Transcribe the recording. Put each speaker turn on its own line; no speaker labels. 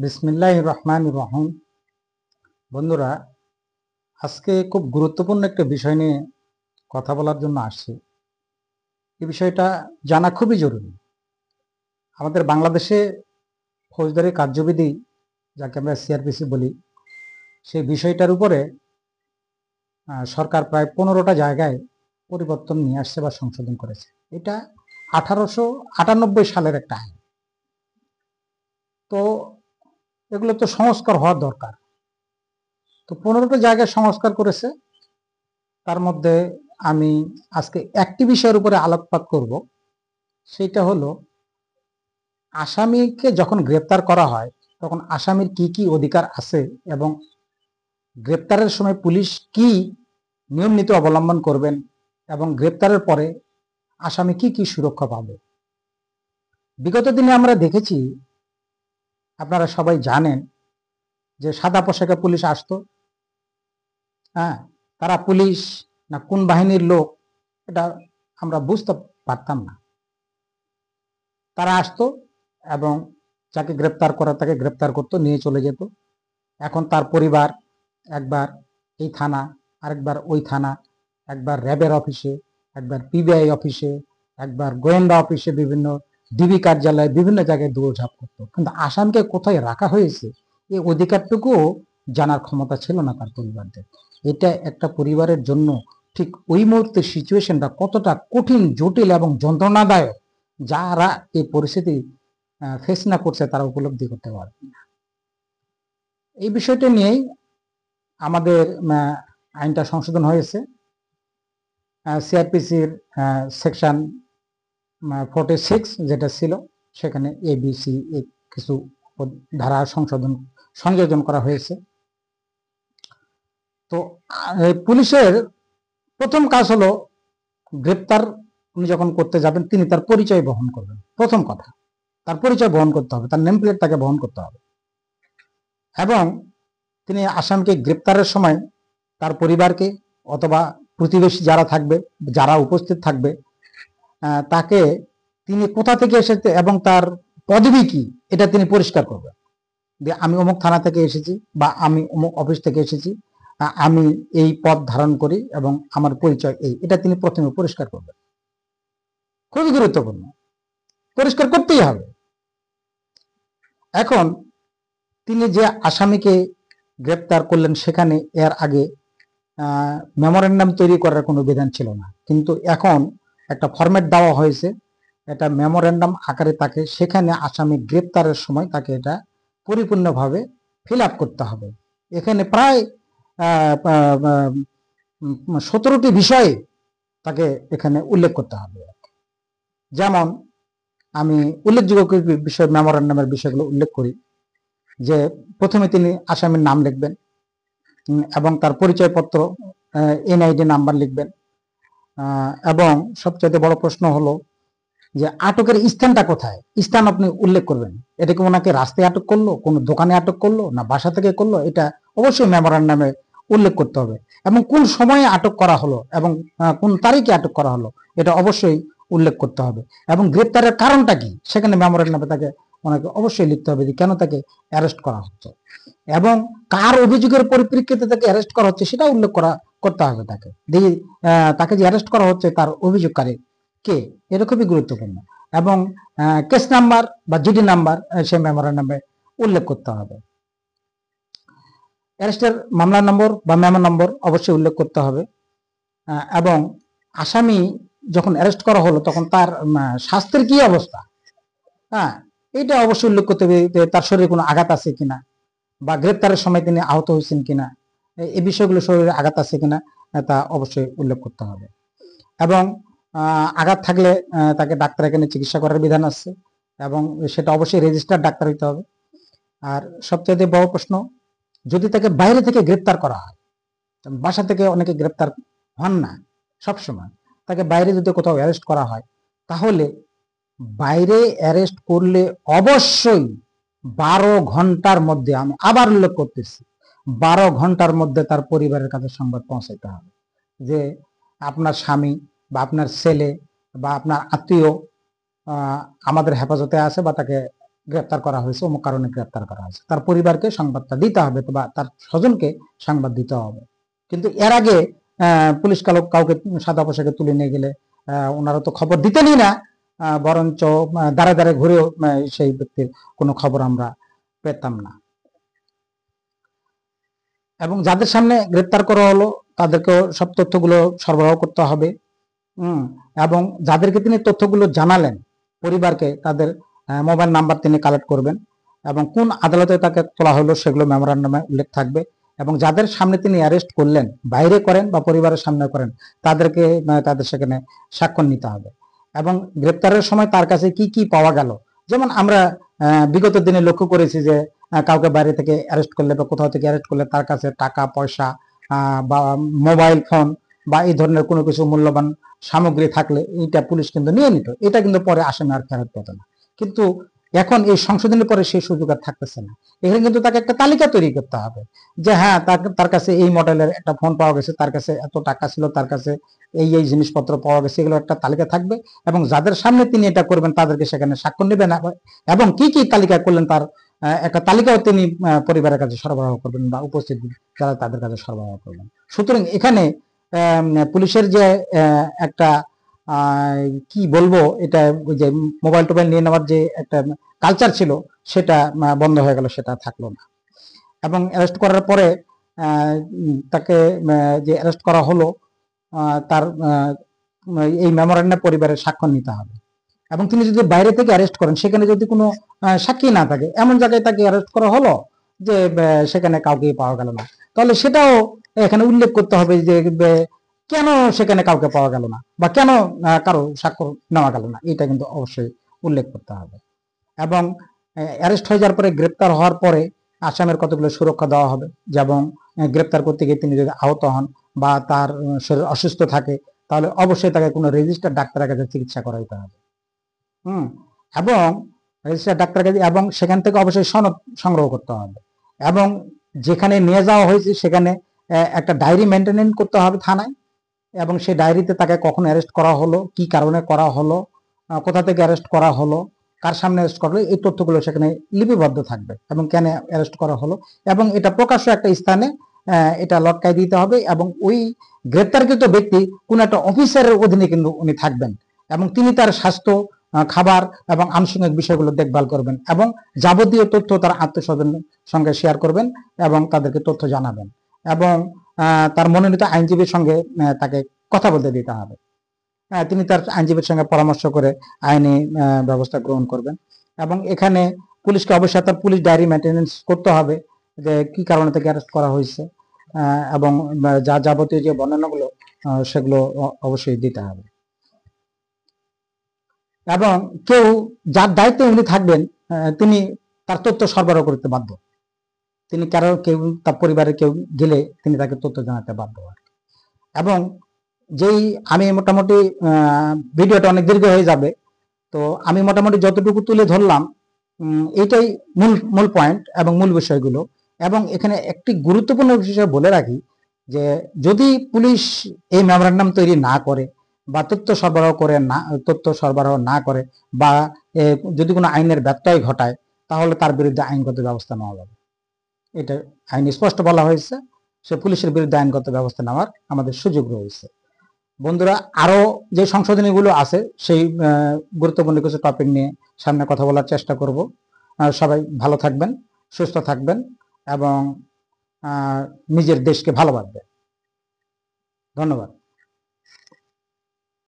বিসমিল্লাহির রহমানির রহিম। বন্ধুরা, আজকে খুব গুরুত্বপূর্ণ একটা বিষয় নিয়ে কথা বলার জন্য আসছি। এই বিষয়টা জানা খুবই জরুরি। আমাদের বাংলাদেশে ফৌজদারি কার্যবিধি, যাকে আমরা সিআরপিসি বলি, সেই বিষয়টার উপরে সরকার প্রায় 15টা জায়গায় পরিবর্তন নিয়ে আসছে বা সংশোধন করেছে। এটা 1898 সালের একটা আইন। তো এগুলো তো সংস্কার হওয়ার দরকার। তো 15টা জায়গায় সংস্কার করেছে। তার মধ্যে আমি আজকে একটি বিষয়ের উপরে আলোকপাত করব। সেটা হলো, আসামিকে যখন গ্রেপ্তার করা হয় তখন আসামির কি কি অধিকার আছে এবং গ্রেপ্তারের সময় পুলিশ কি নিয়ম নীতি অবলম্বন করবেন এবং গ্রেপ্তারের পরে আসামি কি কি সুরক্ষা পাবে। বিগত দিনে আমরা দেখেছি, আপনারা সবাই জানেন, যে সাদা পোশাকে পুলিশ আসতো। হ্যাঁ, তারা পুলিশ না কোন বাহিনীর লোক এটা আমরা বুঝতে পারতাম না। তারা আসতো এবং যাকে গ্রেপ্তার করা তাকে গ্রেপ্তার করতো, নিয়ে চলে যেত। এখন তার পরিবার একবার এই থানা, আরেকবার ওই থানা, একবার র্যাবের অফিসে, একবার পিবিআই অফিসে, একবার গোয়েন্দা অফিসে, বিভিন্ন ডিবি কার্যালয়ে, বিভিন্ন জায়গায় দৌড়ঝাঁপ করতো। কিন্তু আসামকে কোথায় রাখা হয়েছে এই অধিকারটুকুও জানার ক্ষমতা ছিল না তার পরিবারদের। এটা একটা পরিবারের জন্য ঠিক ওই মুহূর্তে সিচুয়েশনটা কতটা কঠিন, জটিল এবং যন্ত্রণাদায়ক, যারা এই পরিস্থিতি ফেস না করছে তারা উপলব্ধি করতে পারবে না। এই বিষয়টা নিয়েই আমাদের আইনটা সংশোধন হয়েছে। সিআরপিসির সেকশন 46 যেটা ছিল, সেখানে এবিসি কিছু ধারা সংযোজন করা হয়েছে। তো পুলিশের প্রথম কাজ হলো, গ্রেপ্তার উনি যখন করতে যাবেন তিনি তার পরিচয় বহন করবেন। প্রথম কথা, তার পরিচয় বহন করতে হবে, তার নেম প্লেট তাকে বহন করতে হবে। এবং তিনি আসামিকে গ্রেপ্তারের সময় তার পরিবারকে অথবা প্রতিবেশী যারা থাকবে, যারা উপস্থিত থাকবে, তাকে তিনি কোথা থেকে এসেছে এবং তার পদবি কি এটা তিনি পরিষ্কার করবেন। যে আমি অমুক থানা থেকে এসেছি বা আমি অমুক অফিস থেকে এসেছি, আমি এই পদ ধারণ করি এবং আমার পরিচয় এই, এটা তিনি প্রথমে পরিষ্কার করবেন। খুবই গুরুত্বপূর্ণ, পরিষ্কার করতেই হবে। এখন তিনি যে আসামিকে গ্রেপ্তার করলেন, সেখানে এর আগে মেমোরেন্ডাম তৈরি করার কোনো বিধান ছিল না, কিন্তু এখন একটা ফরম্যাট দেওয়া হয়েছে, এটা মেমোরেন্ডাম আকারে তাকে সেখানে আসামি গ্রেপ্তারের সময় তাকে এটা পরিপূর্ণভাবে ফিল আপ করতে হবে। এখানে প্রায় 17টি বিষয়ে তাকে এখানে উল্লেখ করতে হবে। যেমন আমি উল্লেখযোগ্য বিষয়, মেমোরেন্ডামের বিষয়গুলো উল্লেখ করি। যে প্রথমে তিনি আসামির নাম লিখবেন এবং তার পরিচয়পত্র, এনআইডি নাম্বার লিখবেন। এবং সবচেয়ে বড় প্রশ্ন হলো যে আটকের স্থানটা কোথায়, স্থান আপনি উল্লেখ করবেন। এটা কি ওনাকে রাস্তায় আটক করলো, কোনো দোকানে আটক করলো, না বাসা থেকে করলো, এটা অবশ্যই মেমোরেন্ডামে উল্লেখ করতে হবে। এবং কোন সময়ে আটক করা হলো এবং কোন তারিখে আটক করা হলো এটা অবশ্যই উল্লেখ করতে হবে। এবং গ্রেপ্তারের কারণটা কি সেখানে মেমোরেন্ডামে তাকে ওনাকে অবশ্যই লিখতে হবে যে কেন তাকে অ্যারেস্ট করা হচ্ছে এবং কার অভিযোগের পরিপ্রেক্ষিতে তাকে অ্যারেস্ট করা হচ্ছে সেটা উল্লেখ করতে হবে। তাকে যে অ্যারেস্ট করা হচ্ছে তার অভিযোগকারী কে, এটা খুবই গুরুত্বপূর্ণ। এবং কেস নাম্বার বা জিডি নাম্বার সে মেমোরেন্ডামে উল্লেখ করতে হবে। অ্যারেস্টের মামলা নম্বর বা মেমো নম্বর অবশ্যই উল্লেখ করতে হবে। এবং আসামি যখন অ্যারেস্ট করা হলো তখন তার স্বাস্থ্যের কি অবস্থা, এটা অবশ্যই উল্লেখ করতে হবে। তার শরীরে কোনো আঘাত আছে কিনা বা গ্রেপ্তারের সময় তিনি আহত হয়েছেন কিনা, এই বিষয়গুলো, শরীরে আঘাত আছে কিনা তা অবশ্যই উল্লেখ করতে হবে। এবং আঘাত থাকলে তাকে ডাক্তার এখানে চিকিৎসা করার বিধান আছে এবং সেটা অবশ্যই রেজিস্টার্ড ডাক্তার হইতে হবে। আর সবচেয়ে বড় প্রশ্ন, যদি তাকে বাইরে থেকে গ্রেপ্তার করা হয়, বাসা থেকে অনেকে গ্রেপ্তার হন না সবসময়, তাকে বাইরে যদি কোথাও অ্যারেস্ট করা হয়, তাহলে বাইরে অ্যারেস্ট করলে অবশ্যই 12 ঘন্টার মধ্যে, আমি আবার উল্লেখ করতেছি, 12 ঘন্টার মধ্যে তার পরিবারের কাছে সংবাদ পৌঁছাইতে হবে যে আপনার স্বামী বা আপনার ছেলে বা আপনার আত্মীয় আমাদের হেফাজতে আছে বা তাকে গ্রেপ্তার করা হয়েছে, অমুক কারণে গ্রেপ্তার করা হয়েছে, তার পরিবারকে সংবাদটা দিতে হবে বা তার স্বজনকে সংবাদ দিতে হবে। কিন্তু এর আগে পুলিশ কাউকে সাদা পোশাকে তুলে নিয়ে গেলে ওনারা তো খবর দিতেনই না, বরঞ্চ দাঁড়ে দাঁড়ে ঘুরেও সেই ব্যক্তির কোনো খবর আমরা পেতাম না। এবং যাদের সামনে গ্রেপ্তার করা হলো তাদেরকেও সব তথ্যগুলো সরবরাহ করতে হবে। এবং যাদেরকে তিনি তথ্যগুলো জানালেন পরিবারকে, তাদের মোবাইল নাম্বার তিনি কালেক্ট করবেন এবং কোন আদালতে তাকে তোলা হলো সেগুলো মেমোরান্ডামে উল্লেখ থাকবে। এবং যাদের সামনে তিনি অ্যারেস্ট করলেন, বাইরে করেন বা পরিবারের সামনে করেন, তাদেরকে তাদের সেখানে স্বাক্ষর নিতে হবে। এবং গ্রেপ্তারের সময় তার কাছে কি কি পাওয়া গেল, যেমন আমরা বিগত দিনে লক্ষ্য করেছি যে কাউকে বাইরে থেকে অ্যারেস্ট করলে বা কোথাও থেকে অ্যারেস্ট করলে তার কাছে টাকা পয়সা বা মোবাইল ফোন বা এই ধরনের কোনো কিছু মূল্যবান সামগ্রী থাকলে এটা পুলিশ কিন্তু নিয়ে নিত, এটা কিন্তু পরে আসামি আর ফেরত পেত না। কিন্তু এখন এই সংশোধনের পরে সেই সুযোগ আর থাকতেছে না। এখানে কিন্তু তাকে একটা তালিকা তৈরি করতে হবে যে হ্যাঁ, তার কাছে এই মডেলের একটা ফোন পাওয়া গেছে, তার কাছে এত টাকা ছিল, তার কাছে এই জিনিসপত্র পাওয়া গেছে, এগুলো একটা তালিকা থাকবে। এবং যাদের সামনে তিনি এটা করবেন তাদেরকে সেখানে স্বাক্ষর নেবেন এবং কি কি তালিকা করলেন তার একটা তালিকাও তিনি পরিবারের কাছে সরবরাহ করবেন বা উপস্থিত যারা তাদের কাছে সরবরাহ করবেন। সুতরাং এখানে পুলিশের যে একটা কি বলবো, এটা ওই যে মোবাইল টোবাইল নিয়ে নেওয়ার যে একটা কালচার ছিল সেটা বন্ধ হয়ে গেল, সেটা থাকলো না। এবং অ্যারেস্ট করার পরে তাকে যে অ্যারেস্ট করা হলো তার এই মেমোরান্ডাম পরিবারের স্বাক্ষর নিতে হবে। এবং তিনি যদি বাইরে থেকে অ্যারেস্ট করেন, সেখানে যদি কোনো সাক্ষী না থাকে, এমন জায়গায় তাকে অ্যারেস্ট করা হলো যে সেখানে কাউকে পাওয়া গেল না, তাহলে সেটাও এখানে উল্লেখ করতে হবে যে কেন সেখানে কাউকে পাওয়া গেল না বা কেন কারো স্বাক্ষর নেওয়া গেল না, এটা কিন্তু অবশ্যই উল্লেখ করতে হবে। এবং অ্যারেস্ট হয়ে যাওয়ার পরে, গ্রেপ্তার হওয়ার পরে আসামের কতগুলো সুরক্ষা দেওয়া হবে, যেমন গ্রেপ্তার করতে গিয়ে তিনি যদি আহত হন বা তার শরীর অসুস্থ থাকে, তাহলে অবশ্যই তাকে কোনো রেজিস্টার ডাক্তারের কাছে চিকিৎসা করাইতে হবে। এবং রেজিস্টার ডাক্তার কাছে, এবং সেখান থেকে অবশ্যই সনদ সংগ্রহ করতে হবে। এবং যেখানে নিয়ে যাওয়া হয়েছে সেখানে একটা ডায়েরি মেনটেন করতে হবে থানায়, এবং সেই ডায়েরিতে তাকে কখন অ্যারেস্ট করা হলো, কি কারণে করা হলো, কোথা থেকে অ্যারেস্ট করা হলো, কার সামনে অ্যারেস্ট করা হলো, এই তথ্যগুলো সেখানে লিপিবদ্ধ থাকবে এবং কেন অ্যারেস্ট করা হলো, এবং এটা প্রকাশ্য একটা স্থানে এটা লটকাই দিতে হবে। এবং ওই গ্রেপ্তারকৃত ব্যক্তি কোন একটা অফিসারের অধীনে কিন্তু উনি থাকবেন এবং তিনি তার স্বাস্থ্য, খাবার এবং আনুষঙ্গিক বিষয়গুলো দেখভাল করবেন এবং যাবতীয় তথ্য তার আত্মীয়স্বজনের সঙ্গে শেয়ার করবেন এবং তাদেরকে তথ্য জানাবেন। এবং তার মনোনীত আইনজীবীর সঙ্গে তাকে কথা বলতে দিতে হবে। তিনি তার আইনজীবীর সঙ্গে পরামর্শ করে আইনি ব্যবস্থা গ্রহণ করবেন। এবং এখানে পুলিশকে অবশ্যই তার পুলিশ ডায়েরি মেনটেন্যান্স করতে হবে যে কি কারণে তাকে অ্যারেস্ট করা হয়েছে, এবং যা যাবতীয় যে বর্ণনাগুলো সেগুলো অবশ্যই দিতে হবে। এবং কেউ যার দায়িত্বে উনি থাকবেন তিনি তার তথ্য সরবরাহ করতে বাধ্য, তিনি কেউ তার পরিবারের কেউ গেলে তিনি তাকে তথ্য জানাতে বাধ্য। এবং যেই আমি মোটামুটি ভিডিওটা অনেক দীর্ঘ হয়ে যাবে, তো আমি মোটামুটি যতটুকু তুলে ধরলাম এইটাই মূল পয়েন্ট এবং মূল বিষয়গুলো। এবং এখানে একটি গুরুত্বপূর্ণ বিষয় বলে রাখি যে যদি পুলিশ এই মেমোরান্ডাম তৈরি না করে বা তথ্য সরবরাহ না করে বা যদি কোনো আইনের ব্যত্যয় ঘটায়, তাহলে তার বিরুদ্ধে আইনগত ব্যবস্থা নেওয়া যাবে। এটা আইন স্পষ্ট বলা হয়েছে, সে পুলিশের বিরুদ্ধে আইনগত ব্যবস্থা নেওয়ার আমাদের সুযোগ রয়েছে। বন্ধুরা, আরো যে সংশোধনীগুলো আছে সেই গুরুত্বপূর্ণ কিছু টপিক নিয়ে সামনে কথা বলার চেষ্টা করব। সবাই ভালো থাকবেন, সুস্থ থাকবেন এবং নিজের দেশকে ভালোবাসবেন। ধন্যবাদ।